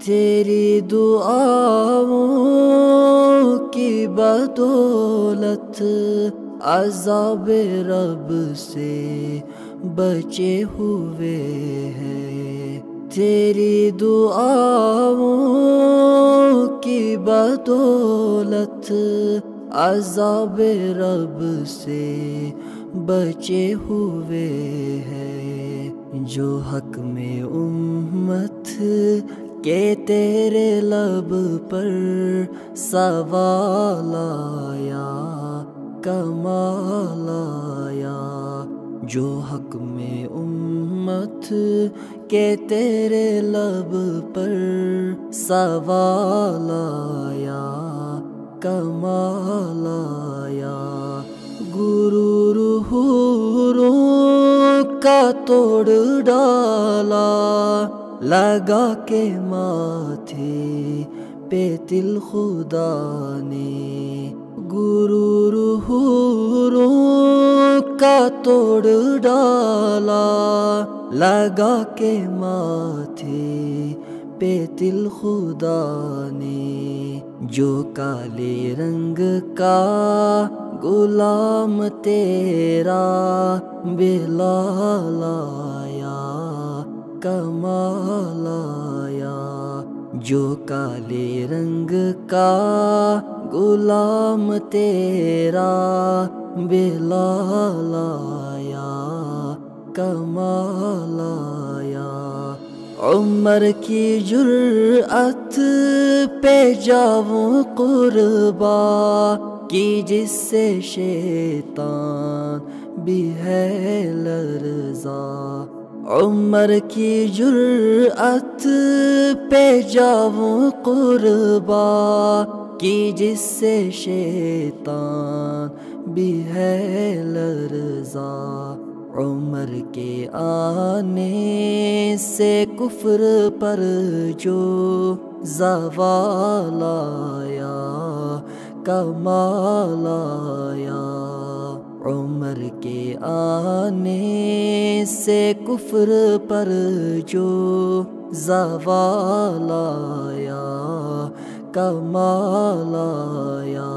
تیری دعاؤں کی بدولت عذاب رب سے بچے ہوئے ہیں، تیری دعاؤں کی بدولت عذاب رب سے بچے ہوئے ہیں، جو حق میں امت کہ تیرے لب پر سوال آیا کمال آیا، جو حق میں امت کہ تیرے لب پر سوال آیا کمال آیا، غرور حوروں کا توڑ ڈالا لگا کے ماتھے پہ تل خدا نے، غرور حوروں کا توڑ ڈالا لگا کے ماتھے پہ تل خدا نے، جو کالے رنگ کا غلام تیرا بلال آیا کمال آیا، جو کالے رنگ کا غلام تیرا بلال آیا کمال آیا، عمر کی جرأت پہ جاؤں قربا کی جس سے شیطان بھی ہے لرزا، عمر کی جرأت پہ جاؤں قربا کی جس سے شیطان بھی ہے لرزا، عمر کے آنے سے کفر پر جو زوال آیا کمال آیا، عمر کے آنے سے کفر پر جو زوال آیا کمال آیا۔